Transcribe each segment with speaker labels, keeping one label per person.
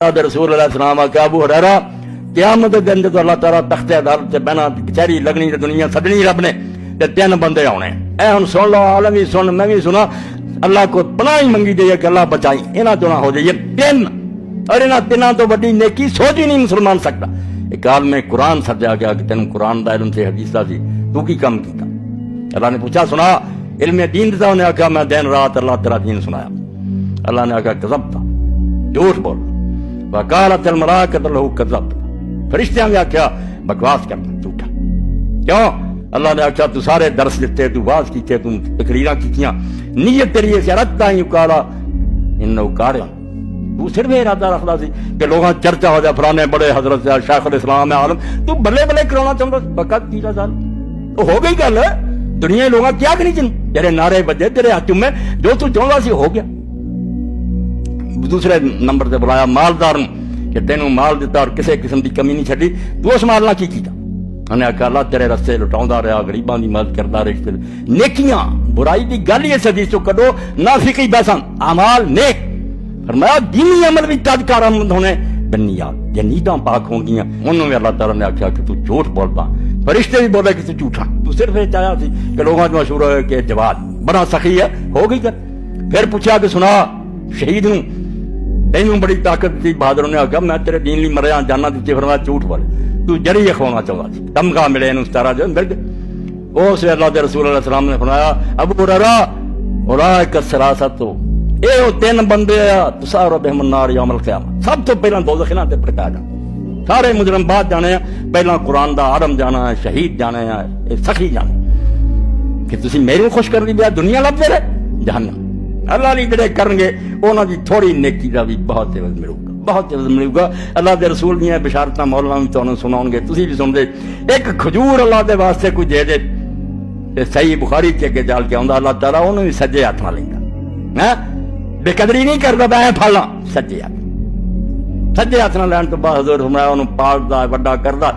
Speaker 1: رسول اللہ السلام آکا ابو ہریرہ قیامت دن جدو اللہ تعالیٰ تخت عدالت سے بہنا کچہری لگنی دنیا سدنی رب نے تے تین بندے آنے اے ہن سن لو عالم بھی سن میں بھی سنا اللہ کو پناہ ہی منگی جائے کہ اللہ بچائی انہاں تو نہ ہو جائے تین اور انہاں تیناں تو بڑی نیکی سوچ ہی نہیں مسلمان سکتا ایک عالم قرآن سجا گیا کہ تینوں قرآن دا علم سے حدیث دا سی تو کی کم کیتا اللہ نے پوچھا سنا علم دین دا انہیں آکھا میں دن رات اللہ تیرا دین سنایا اللہ نے آکھا کذبتا جھوٹ بول وقالت الملائکۃ لہ کذبت فرشتیاں نے آکھا بکواس کرنا جھوٹا کیوں اللہ نے آکھا تو سارے درس دیتے تو واز کیتے تو تقریراں کیتیاں نیت تیری ہے رتا ہی کالا انہو کاریا تو صرف ارادہ رکھدا سی کہ لوگاں چرچا ہو جائے فلانے بڑے حضرت شیخ الاسلام عالم تو بلے بلے کرانا چاہتا فقط 30 سال تو ہو گئی گل دنیا لوگاں کیا کرنی چاہیے تیرے نعرے بجے تیرے ہاتھ میں جو تو چاہتا سی ہو گیا دوسرے نمبر سے بلایا مالدار کہ تینوں مال دیتا اور کسی قسم کی کمی نہیں چھڈی تو اس مال نہ کی کیتا انہیں آخیا اللہ تیرے رستے لٹاؤندا رہا غریباں دی مدد کردا رہا نیکیاں برائی دی گل ہی اس حدیث چوں کڈو نافقی بسن اعمال نیک فرمایا دینی عمل بھی تد کارآمد ہونے بنیاد یہ نیتاں پاک ہوں گیاں انہوں نے اللہ تعالیٰ نے آخیا کہ تو جھوٹ بولتا فرشتے بھی بولے کہ تو جھوٹا تو صرف یہ چاہیا سی کہ لوگوں کو مشہور ہوئے کہ جواد بڑا سخی ہے ہو گئی کر پھر پوچھا کہ سنا شہید ہوں تینوں بڑی طاقت تھی بہادروں نے آگا میں تیرے دین لی مریا جانا دیتی فرمایا جھوٹ بولے تو جڑی اخوانا چاہتا سی تمغہ ملے انہوں ستارہ جو مل گئے او سے اللہ دے رسول اللہ علیہ السلام نے فرمایا ابو ہریرہ اولئک الثلاثۃ اے او تین بندے تسار بہم النار یوم القیامہ سب تو پہلا دوزخ نہ تے پٹکا جانا سارے مجرم بعد جانے ہیں پہلا قرآن دا عالم جانا ہے شہید جانے ہیں سخی جانے کہ تسی میرے خوش کر دی بیا دنیا لب دے رہے جہنم اللہ نہیں جڑے کرن گے انہاں دی تھوڑی نیکی دا بھی بہت عوض ملے گا بہت عوض ملے گا اللہ دے رسول دیاں بشارتاں مولانا بھی تانوں سناون گے تسی بھی سن دے ایک کھجور اللہ دے واسطے کوئی دے دے تے صحیح بخاری کے اگے جال کے آندا اللہ تعالیٰ انہوں بھی سجے ہاتھ نال لیندا ہاں بے قدری نہیں کردا میں پھڑنا سجے ہاتھ نال لین تو بعد حضور فرمایا انہوں پاک دا وڈا کردا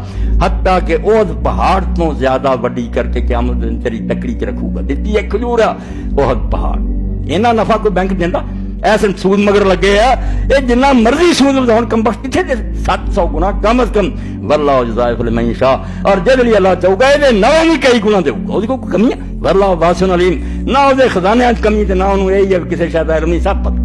Speaker 1: حتیٰ کہ اوہ پہاڑ تو زیادہ وڈی کر کے قیامت دن تیری تکڑی چ رکھوں گا دتی ایک کھجور ہے بہت پہاڑ اینا نفع کوئی بینک دینا ایسے سود مگر لگے ہے یہ جنہ مرضی سود بداؤن کم بخت کتنے دے 700 گنا کم از کم واللہ جزائف لمن یشاء اور جد لی اللہ چاہو گا یہ نہ بھی کئی گنا دے گا اس کو کمی ہے واللہ واسع علیم نہ اس خزانے کمی تے نہ انہوں یہ کسی شاید علم نہیں سب پتہ